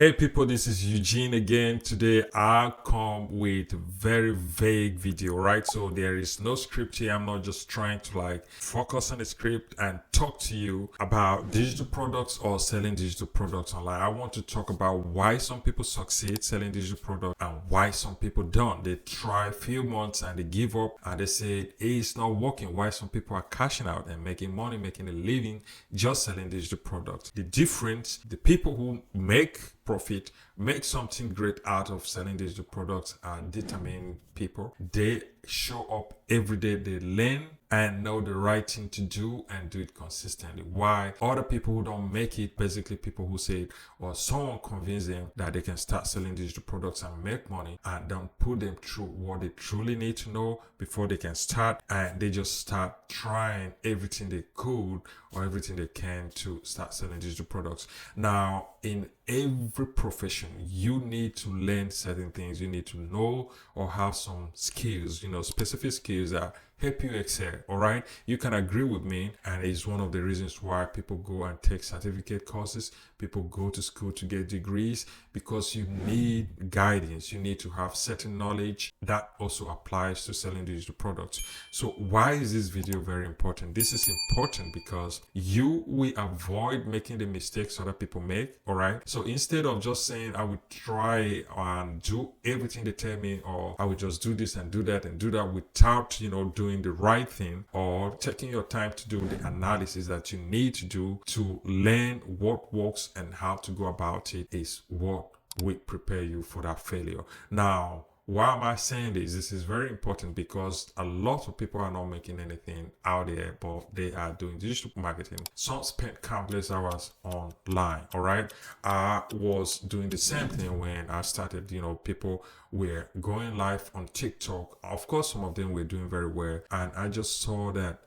Hey people, this is Eugene again. Today I come with a very vague video, right? So there is no script here. I'm not just trying to focus on the script and talk to you about digital products or selling digital products online. I want to talk about why some people succeed selling digital products and why some people don't. They try a few months and they give up and they say, hey, it's not working. Why some people are cashing out and making money, making a living just selling digital products. The difference, the people who make profit, make something great out of selling digital products are determined people. They show up every day, they learn and know the right thing to do and do it consistently. Why other people who don't make it, basically people who say or someone convince them that they can start selling digital products and make money and don't put them through what they truly need to know before they can start, and they just start trying everything they could or everything they can to start selling digital products. Now, in every profession, you need to learn certain things. You need to know or have some skills, specific skills that help you excel. All right, you can agree with me, and it's one of the reasons why people go and take certificate courses, people go to school to get degrees, because you need guidance. You need to have certain knowledge that also applies to selling digital products. So why is this video very important? This is important because you will avoid making the mistakes other people make. All right, so instead of just saying I would try and do everything they tell me, or I would just do this and do that and do that without doing the right thing or taking your time to do the analysis that you need to do to learn what works and how to go about it, is what will prepare you for that failure. Now, why am I saying this? This is very important because a lot of people are not making anything out there, but they are doing digital marketing. Some spend countless hours online. All right. I was doing the same thing when I started. People were going live on TikTok. Of course, some of them were doing very well. And I just saw that,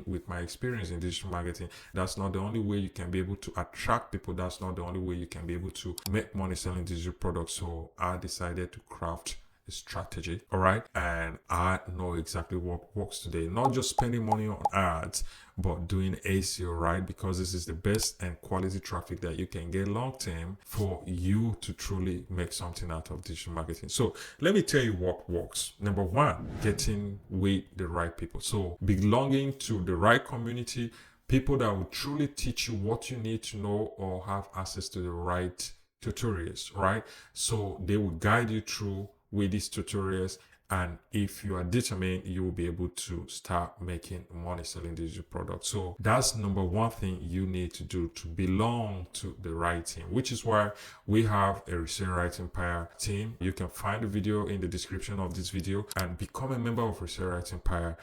with my experience in digital marketing, that's not the only way you can be able to attract people. That's not the only way you can be able to make money selling digital products. So I decided to craft strategy. All right, and I know exactly what works today. Not just spending money on ads, but doing ASEO, right? Because this is the best and quality traffic that you can get long term for you to truly make something out of digital marketing. So let me tell you what works. Number one, getting with the right people. So belonging to the right community, people that will truly teach you what you need to know or have access to the right tutorials, right? So they will guide you through with these tutorials, and if you are determined, you will be able to start making money selling digital products. So that's number one thing you need to do, to belong to the right team, which is why we have a Resell Right Empire team. You can find the video in the description of this video and become a member of Resell Right Empire.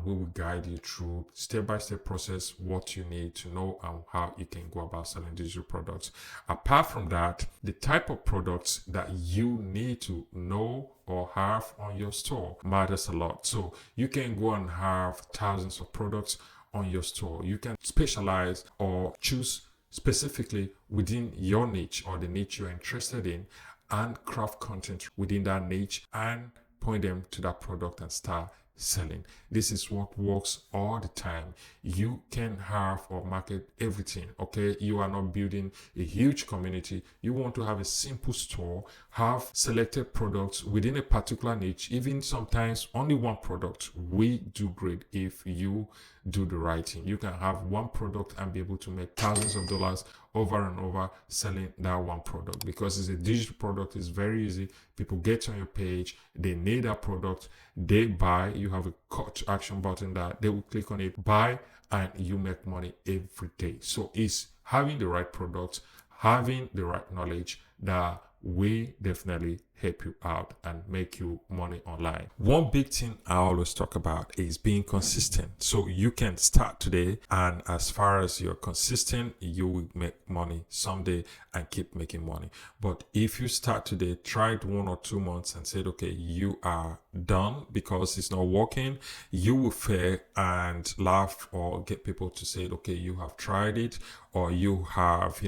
We will guide you through step-by-step process, what you need to know and how you can go about selling digital products. Apart from that, the type of products that you need to know or have on your store matters a lot. So you can go and have thousands of products on your store. You can specialize or choose specifically within your niche or the niche you're interested in and craft content within that niche and point them to that product and start selling. This is what works all the time. You can have or market everything. Okay, you are not building a huge community. You want to have a simple store, have selected products within a particular niche, even sometimes only one product. We do great if you do the right thing. You can have one product and be able to make thousands of dollars over and over selling that one product, because it's a digital product. It's very easy. People get on your page, they need that product, they buy. You have a call to action button that they will click on it, buy, and you make money every day. So it's having the right product, having the right knowledge that we definitely help you out and make you money online. One big thing I always talk about is being consistent. So you can start today, and as far as you're consistent, you will make money someday and keep making money. But if you start today, try it 1 or 2 months and said, okay, you are done because it's not working, you will fail and laugh or get people to say, okay, you have tried it, or you have,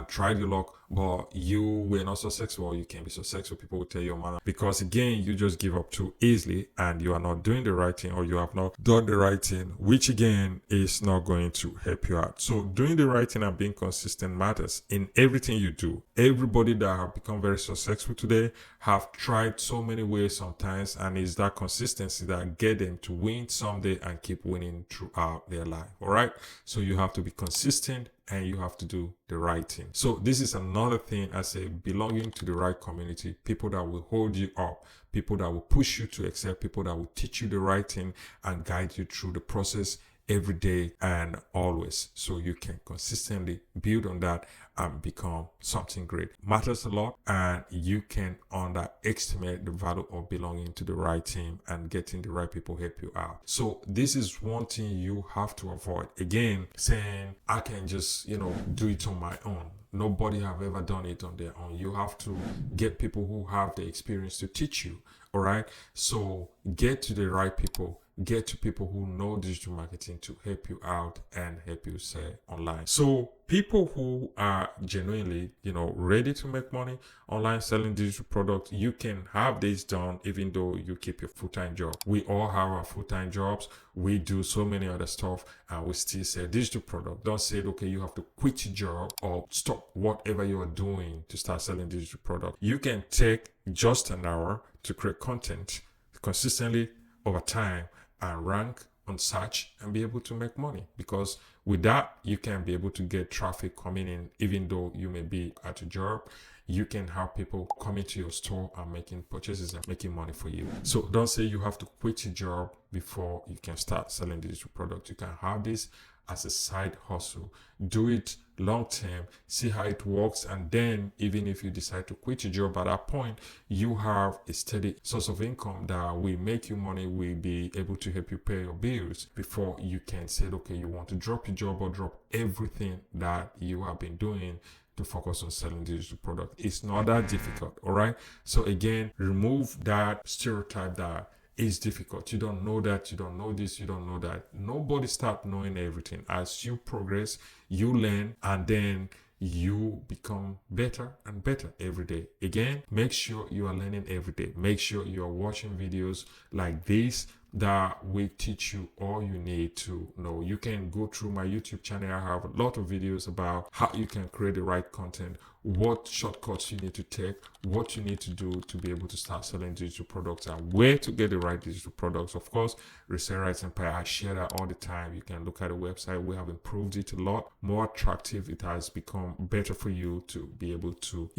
tried your luck, but you were not successful, or you can be successful. successful people will tell you, man, because again, you just give up too easily and you are not doing the right thing, or you have not done the right thing, which again is not going to help you out. So doing the right thing and being consistent matters in everything you do. Everybody that have become very successful today have tried so many ways sometimes, and it's that consistency that get them to win someday and keep winning throughout their life. All right, so you have to be consistent and you have to do the right thing. So this is another thing I say: belonging to the right community, people that will hold you up, people that will push you to excel, people that will teach you the right thing and guide you through the process every day and always, so you can consistently build on that and become something great. Matters a lot, and you can underestimate the value of belonging to the right team and getting the right people help you out. So this is one thing you have to avoid. Again, saying I can just do it on my own. Nobody have ever done it on their own. You have to get people who have the experience to teach you. All right, so get to the right people, get to people who know digital marketing to help you out and help you sell online. So people who are genuinely ready to make money online selling digital products, you can have this done even though you keep your full-time job. We all have our full-time jobs, we do so many other stuff, and we still sell digital product. Don't say okay, you have to quit your job or stop whatever you are doing to start selling digital product. You can take just an hour to create content consistently over time and rank on search and be able to make money, because with that you can be able to get traffic coming in. Even though you may be at a job, you can have people coming to your store and making purchases and making money for you. So don't say you have to quit your job before you can start selling digital products. You can have this as a side hustle. Do it long term, see how it works, and then even if you decide to quit your job, at that point you have a steady source of income that will make you money, will be able to help you pay your bills before you can say okay, you want to drop your job or drop everything that you have been doing to focus on selling digital product. It's not that difficult. All right, so again, remove that stereotype that it's difficult, you don't know that, you don't know this, you don't know that. Nobody start knowing everything. As you progress, you learn, and then you become better and better every day. Again, make sure you are learning every day. Make sure you are watching videos like this that will teach you all you need to know. You can go through my YouTube channel. I have a lot of videos about how you can create the right content, what shortcuts you need to take, what you need to do to be able to start selling digital products, and where to get the right digital products. Of course, Resell Empire, I share that all the time. You can look at the website. We have improved it a lot, more attractive. It has become better for you to be able to,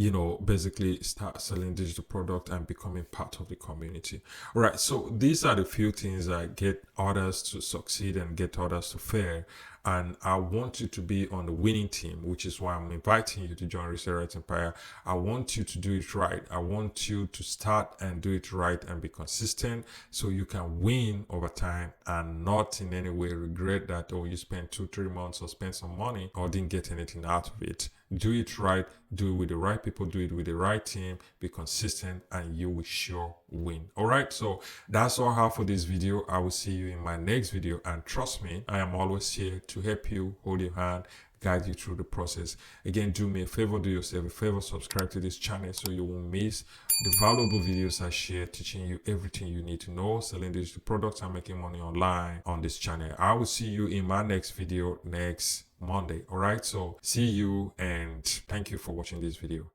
basically start selling digital product and becoming part of the community. All right, so these are the few things that get others to succeed and get others to fail. And I want you to be on the winning team, which is why I'm inviting you to join Resell Empire. I want you to do it right. I want you to start and do it right and be consistent, so you can win over time and not in any way regret that, oh, you spent 2-3 months or spent some money or didn't get anything out of it. Do it right, do it with the right people, do it with the right team, be consistent, and you will sure win. All right, so that's all I have for this video. I will see you in my next video, and trust me, I am always here to help you, hold your hand, guide you through the process. Again, do me a favor, do yourself a favor, subscribe to this channel so you won't miss the valuable videos I share, teaching you everything you need to know selling digital products and making money online on this channel. I will see you in my next video next Monday. All right, so see you, and thank you for watching this video.